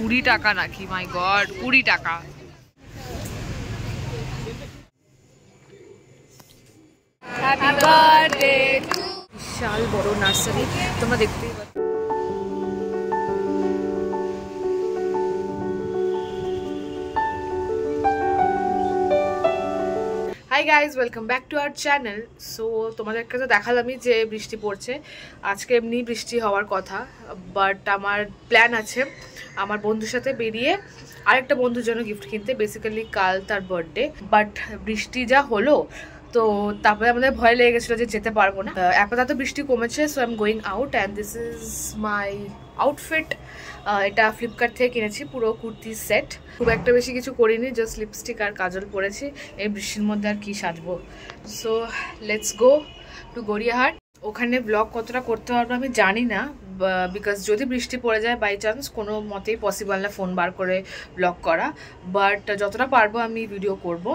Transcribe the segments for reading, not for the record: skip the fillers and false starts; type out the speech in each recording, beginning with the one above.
20 টাকা নাকি, মাই গড 20 টাকা। Happy birthday two. বিশাল বড় নার্সারি, তোমরা দেখতেই পাচ্ছ। Hi guys, welcome back to our channel. So তোমাদেরকে তো দেখালামই যে বৃষ্টি পড়ছে, আজকে এমনি বৃষ্টি হওয়ার কথা, বাট আমার প্ল্যান আছে আমার বন্ধুর সাথে বেরিয়ে আরেকটা বন্ধুর জন্য গিফট কিনতে। বেসিক্যালি কাল তার বার্থডে, বাট বৃষ্টি যা হলো তো তারপরে আমাদের ভয় লেগে গেছিলো যে যেতে পারবো না। আপাতত বৃষ্টি কমেছে, so I am going out and this is my outfit. এটা ফ্লিপকার্ট থেকে কিনেছি, পুরো কুর্তি সেট। খুব একটা বেশি কিছু করিনি, জাস্ট লিপস্টিক আর কাজল পরেছি। এই বৃষ্টির মধ্যে আর কি সাজবো। So let's go to Gariahat. ওখানে ব্লগ কতটা করতে পারবো আমি জানি না, বিকজ যদি বৃষ্টি পড়ে যায় বাই চান্স, কোনো মতেই পসিবল না ফোন বার করে ব্লগ করা, বাট যতটা পারবো আমি ভিডিও করব।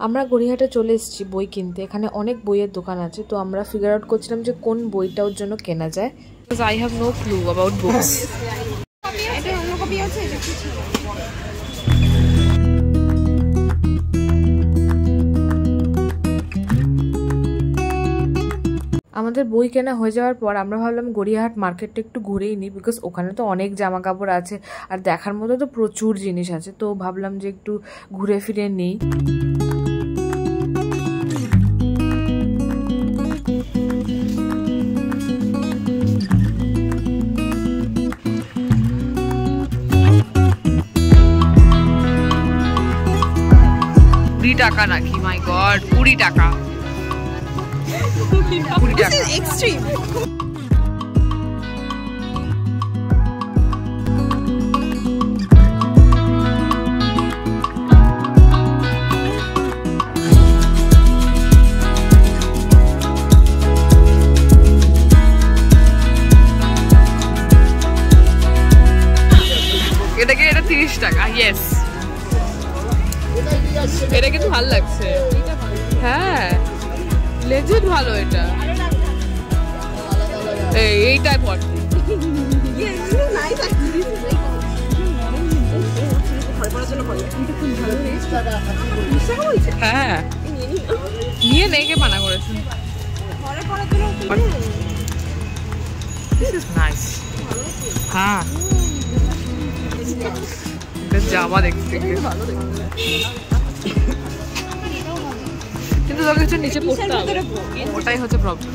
আমরা গড়িয়াহাটে চলে এসেছি বই কিনতে। এখানে অনেক বইয়ের দোকান আছে, তো আমরা ফিগার আউট করছিলাম যে কোন বইটা ওর জন্য কেনা যায়। I have no clue about books. আমাদের বই কেনা হয়ে যাওয়ার পর আমরা ভাবলাম গড়িয়াহাট মার্কেটটা একটু ঘুরেই নিই, বিকজ ওখানে তো অনেক জামা কাপড় আছে আর দেখার মতো তো প্রচুর জিনিস আছে। তো ভাবলাম যে একটু ঘুরে ফিরে নিই। টাকা নাকি, মাই গড 20 টাকা। এক্সট্রিম। এটা 30 টাকা। ইয়েস, এটা কিন্তু ভালো লাগছে। হ্যাঁ লেজিট ভালো। এটা এইটাই পড়ছি। হ্যাঁ নিয়ে নেই, কে মানা করেছে? হ্যাঁ জামা দেখছি কিন্তু তোর কিছু নিচে পড়তে হবে, ওটাই হচ্ছে প্রবলেম।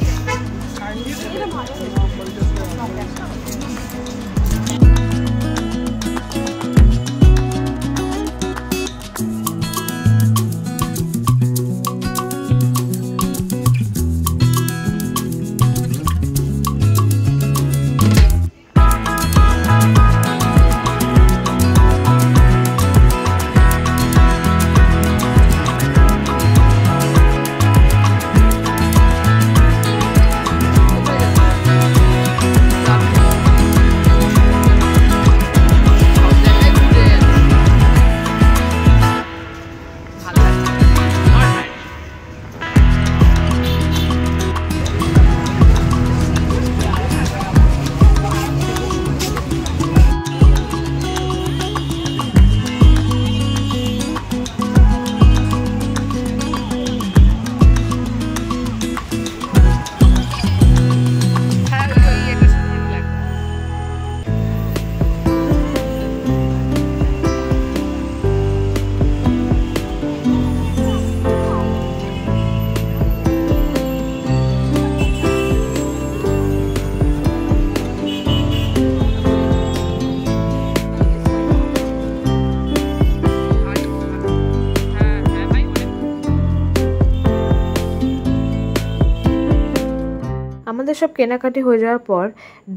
আমাদের সব কেনাকাটি হয়ে যাওয়ার পর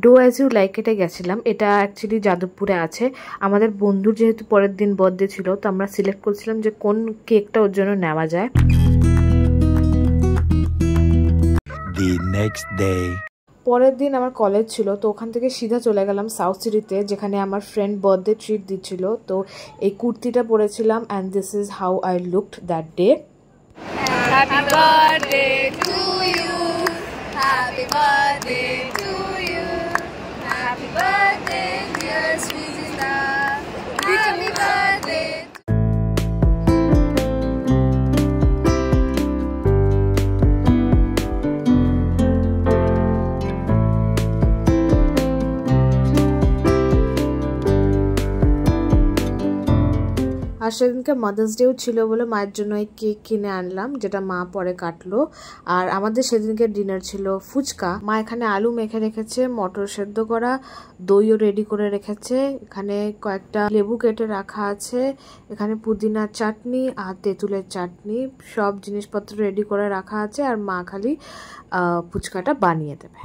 ডো অ্যাজ ইউ লাইক এটে গেছিলাম। এটা অ্যাকচুয়ালি যাদবপুরে আছে। আমাদের বন্ধুর যেহেতু পরের দিন বার্থডে ছিল, তো আমরা সিলেক্ট করছিলাম যে কোন কেকটা ওর জন্য নেওয়া যায়। পরের দিন আমার কলেজ ছিল, তো ওখান থেকে সিধা চলে গেলাম সাউথ সিটিতে, যেখানে আমার ফ্রেন্ড বার্থডে ট্রিট দিচ্ছিল। তো এই কুর্তিটা পরেছিলাম and this is how I looked that day. Happy birthday to you, happy birthday আর সেদিনকে মাদার্স ডেও ছিল বলে মায়ের জন্য এই কেক কিনে আনলাম, যেটা মা পরে কাটলো। আর আমাদের সেদিনকে ডিনার ছিল ফুচকা। মা এখানে আলু মেখে রেখেছে, মটর সেদ্ধ করা, দইও রেডি করে রেখেছে, এখানে কয়েকটা লেবু কেটে রাখা আছে, এখানে পুদিনার চাটনি আর তেঁতুলের চাটনি, সব জিনিসপত্র রেডি করে রাখা আছে। আর মা খালি ফুচকাটা বানিয়ে দেবে।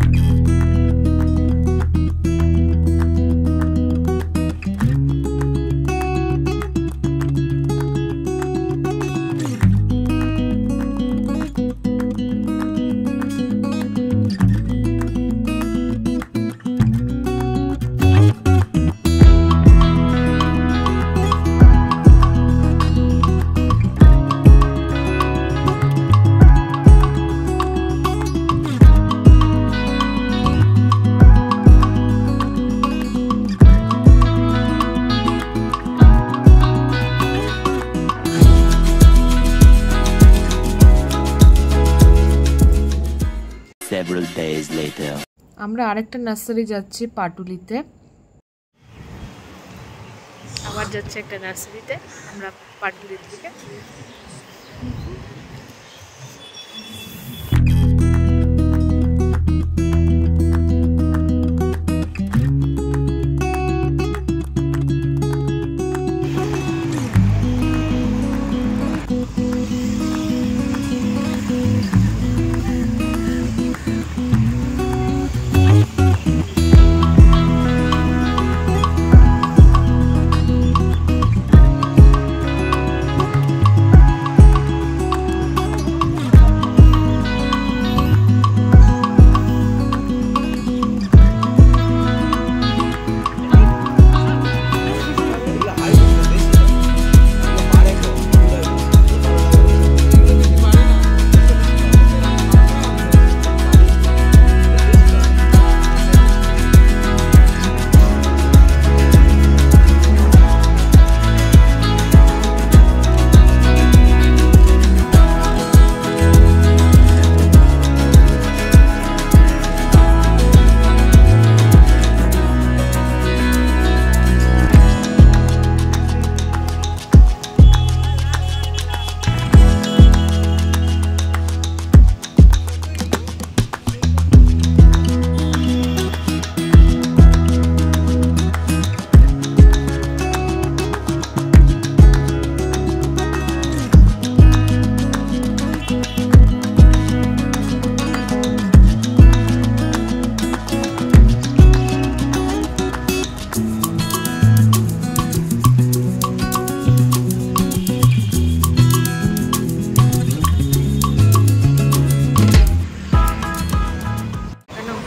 Several days later. আমরা আরেকটা নার্সারি যাচ্ছি পাটুলিতে, আবার যাচ্ছে একটা নার্সারিতে আমরা পাটুলির দিকে।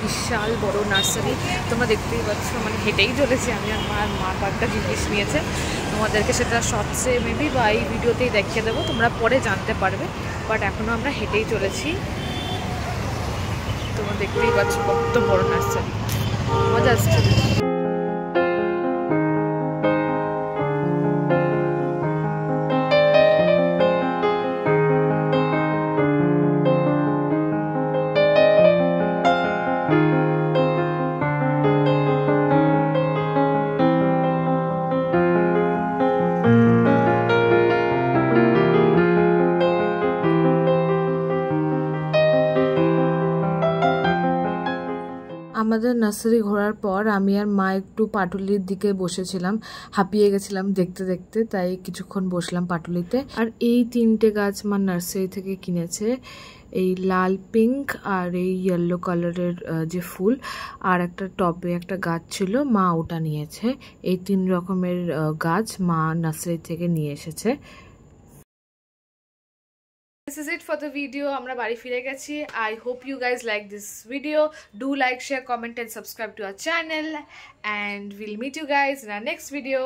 বিশাল বড় নার্সারি, তোমরা দেখতেই পাচ্ছ, মানে হেঁটেই চলেছি আমি আর মা কয়েকটা জিনিস নিয়েছে, তোমাদেরকে সেটা শর্টসে মেবি বা এই ভিডিওতেই দেখিয়ে দেবো, তোমরা পরে জানতে পারবে। বাট এখনও আমরা হেঁটেই চলেছি, তোমরা দেখতেই পাচ্ছ কত বড় নার্সারি, মজা আসছে। আমাদের নার্সারি ঘোরার পর আমি আর মা একটু পাটুলির দিকে বসেছিলাম, হাঁপিয়ে গেছিলাম দেখতে দেখতে, তাই কিছুক্ষণ বসলাম পাটুলিতে। আর এই তিনটে গাছ মা নার্সারি থেকে কিনেছে, এই লাল পিঙ্ক আর এই ইয়েলো কালারের যে ফুল, আর একটা টবে একটা গাছ ছিল মা ওটা নিয়েছে। এই 3 রকমের গাছ মা নার্সারি থেকে নিয়ে এসেছে। This is it for the video. আমরা বাড়ি ফিরে গেছি। I hope you guys like this video. Do like, share, comment and subscribe to our channel, and we'll meet you guys in our next video.